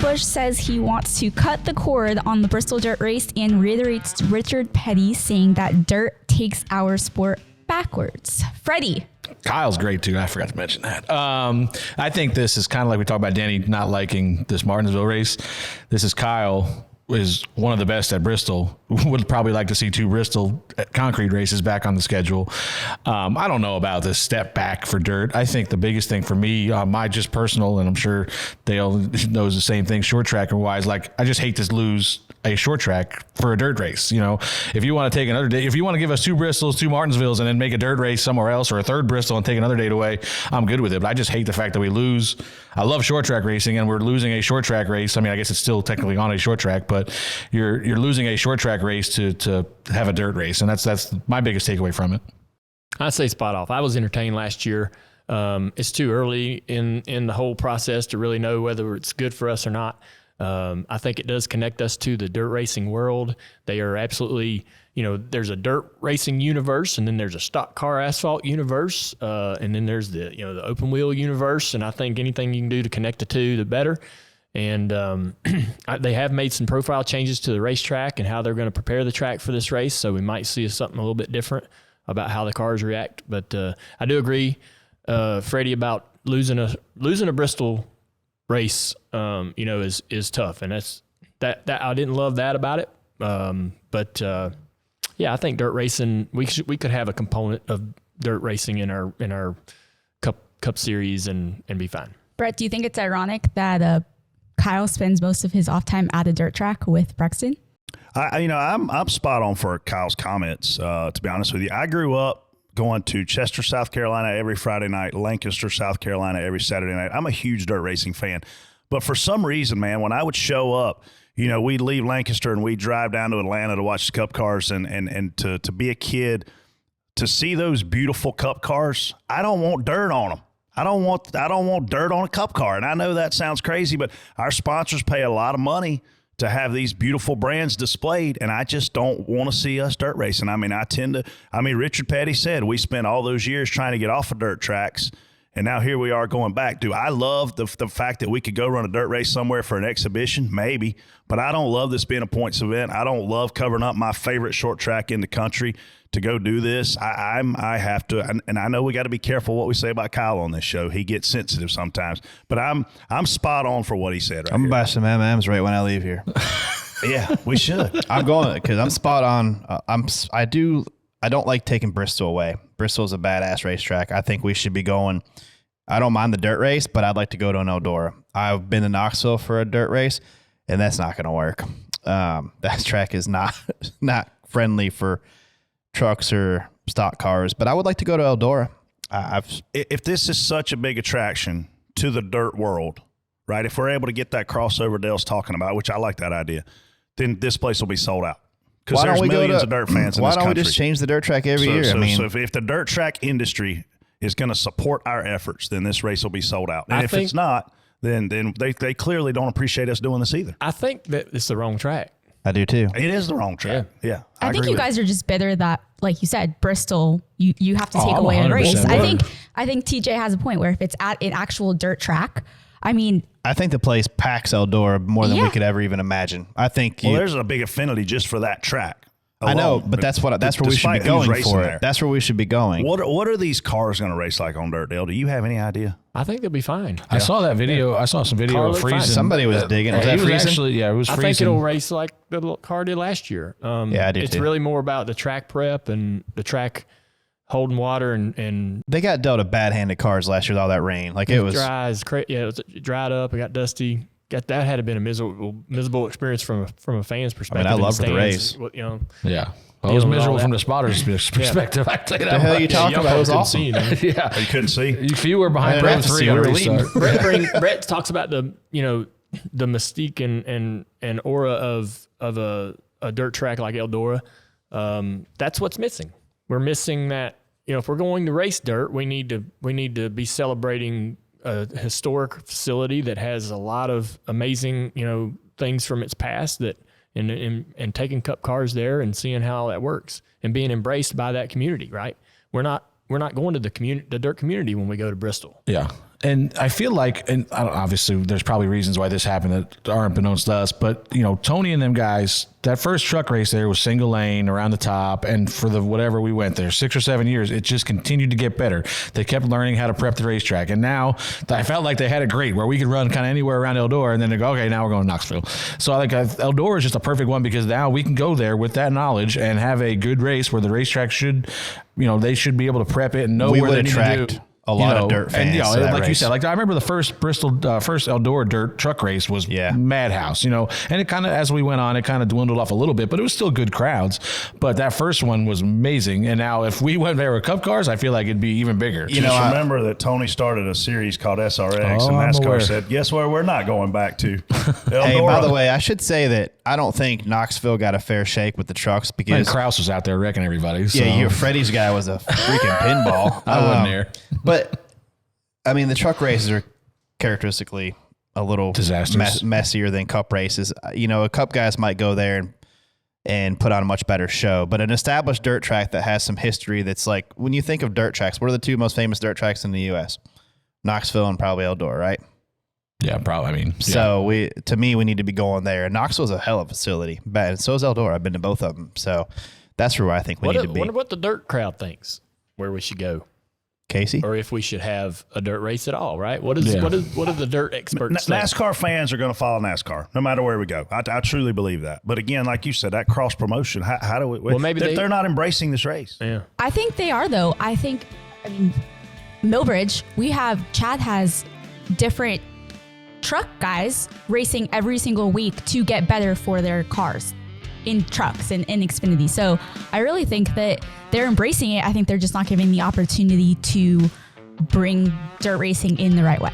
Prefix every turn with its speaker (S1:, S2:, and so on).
S1: Busch says he wants to cut the cord on the Bristol dirt race and reiterates Richard Petty saying that dirt takes our sport backwards. Freddie.
S2: Kyle's great too. I forgot to mention that. I think this is kind of like we talked about Danny not liking this Martinsville race. This is Kyle is one of the best at Bristol. Would probably like to see 2 Bristol concrete races back on the schedule. I don't know about this step back for dirt. I think the biggest thing for me, my just personal, and I'm sure Dale knows the same thing, short tracker wise, like I just hate to lose a short track for a dirt race. You know, if you want to take another day, if you want to give us 2 Bristols, 2 Martinsvilles, and then make a dirt race somewhere else, or a 3rd Bristol and take another date away, I'm good with it. But I just hate the fact that we lose. I love short track racing, and we're losing a short track race. I mean, I guess it's still technically on a short track, but you're losing a short track race to have a dirt race, and that's my biggest takeaway from it.
S3: I'd say spot off. I was entertained last year. It's too early in the whole process to really know whether it's good for us or not. I think it does connect us to the dirt racing world. They are absolutely, there's a dirt racing universe, and then there's a stock car asphalt universe, and then there's the open wheel universe. And I think anything you can do to connect the two, the better. And they have made some profile changes to the racetrack and how they're going to prepare the track for this race. So we might see something a little bit different about how the cars react. But I do agree, Freddie, about losing a Bristol race, is tough, and that I didn't love that about it. But I think dirt racing, we could have a component of dirt racing in our cup series and be fine.
S1: Brett, do you think it's ironic that Kyle spends most of his off time at a dirt track with Brexton?
S4: I'm spot on for Kyle's comments. To be honest with you, I grew up going to Chester, South Carolina every Friday night, Lancaster, South Carolina every Saturday night. I'm a huge dirt racing fan. But for some reason, man, when I would show up, we'd leave Lancaster and we'd drive down to Atlanta to watch the Cup cars and to be a kid, to see those beautiful Cup cars, I don't want dirt on them. I don't want dirt on a Cup car. And I know that sounds crazy, but our sponsors pay a lot of money to have these beautiful brands displayed, and I just don't want to see us dirt racing. I mean, Richard Petty said we spent all those years trying to get off of dirt tracks, and now here we are going back. Do I love the fact that we could go run a dirt race somewhere for an exhibition? Maybe, but I don't love this being a points event. I don't love covering up my favorite short track in the country to go do this. I have to, and I know we got to be careful what we say about Kyle on this show. He gets sensitive sometimes, but I'm spot on for what he said. Right, I'm
S5: gonna buy some M&Ms right when I leave here.
S4: Yeah, we should.
S5: I'm going because I'm spot on. I don't like taking Bristol away. Bristol's a badass racetrack. I think we should be going. I don't mind the dirt race, but I'd like to go to an Eldora. I've been to Knoxville for a dirt race, and that's not going to work. That track is not friendly for trucks or stock cars, but I would like to go to Eldora.
S4: If this is such a big attraction to the dirt world, right? If we're able to get that crossover Dale's talking about, which I like that idea, then this place will be sold out. Because there's millions of dirt fans in this country.
S5: Why don't we just change the dirt track every year?
S4: So if the dirt track industry is going to support our efforts, then this race will be sold out. And if it's not, then they clearly don't appreciate us doing this either.
S3: I think that it's the wrong track.
S5: I do too.
S4: It is the wrong track. Yeah.
S1: I think you guys are just bitter that, like you said, Bristol, you have to take away a race. I think TJ has a point where if it's at an actual dirt track, I mean,
S5: I think the place packs Eldora more than we could ever even imagine. I think
S4: there's a big affinity just for that track alone.
S5: I know, but that's where we should be going for it. That's where we should be going.
S4: What are these cars going to race like on dirt, Dale? Do you have any idea?
S3: I think they'll be fine.
S2: I saw that video. I saw some video of freezing.
S5: Somebody was digging. Was that freezing?
S2: It was freezing.
S3: I think it'll race like the car did last year.
S5: I do
S3: It's
S5: too.
S3: really more about the track prep and the track holding water and
S5: they got dealt a bad-handed cars last year with all that rain. Like it was
S3: dry. It dried up. It got dusty. That had been a miserable experience from a fan's perspective.
S5: I loved the race.
S2: Yeah. Well, it was miserable from the spotter's perspective. I tell you that.
S5: The hell are you talking about? It was awesome.
S4: You couldn't see.
S2: If you were behind row 3 on a restart.
S3: Brett talks about the mystique and aura of a dirt track like Eldora. That's what's missing. We're missing that. If we're going to race dirt, we need to be celebrating a historic facility that has a lot of amazing things from its past that. And taking Cup cars there and seeing how that works and being embraced by that community, right? We're not going to the dirt community when we go to Bristol.
S2: Yeah. And I feel like, and obviously there's probably reasons why this happened that aren't beknownst to us, but Tony and them guys, that first truck race there was single lane around the top. And for the whatever we went there, 6 or 7 years, it just continued to get better. They kept learning how to prep the racetrack. And now I felt like they had it great where we could run kind of anywhere around Eldora and then they go, okay, now we're going to Knoxville. So I think Eldora is just a perfect one because now we can go there with that knowledge and have a good race where the racetrack should, they should be able to prep it and know where they need to do.
S5: A lot of dirt fans.
S2: And like
S5: race.
S2: you said, like I remember the first Eldora dirt truck race was madhouse, and it kind of, as we went on, it kind of dwindled off a little bit, but it was still good crowds. But that first one was amazing. And now if we went there with Cup cars, I feel like it'd be even bigger.
S4: Remember that Tony started a series called SRX and NASCAR said, guess where we're not going back to? Eldora.
S5: Hey, by the way, I should say that I don't think Knoxville got a fair shake with the trucks because
S2: Kraus was out there wrecking everybody. So.
S5: Yeah, Freddie's guy was a freaking pinball.
S2: I wasn't there.
S5: But I mean, the truck races are characteristically a little messier than Cup races. Cup guys might go there and put on a much better show, but an established dirt track that has some history that's like, when you think of dirt tracks, what are the two most famous dirt tracks in the U.S.? Knoxville and probably Eldora, right?
S2: Yeah, probably.
S5: So we need to be going there. And Knoxville's a hell of a facility, and so is Eldora. I've been to both of them. So that's where I think we need to be.
S3: Wonder what the dirt crowd thinks where we should go.
S5: Casey?
S3: Or if we should have a dirt race at all, right? What do the dirt experts think?
S4: NASCAR fans are going to follow NASCAR no matter where we go. I truly believe that. But again, like you said, that cross promotion, how do we? Well, maybe they're not embracing this race.
S3: Yeah,
S1: I think they are though. I mean, Millbridge, Chad has different truck guys racing every single week to get better for their cars in trucks and in Xfinity. So I really think that they're embracing it. I think they're just not giving the opportunity to bring dirt racing in the right way.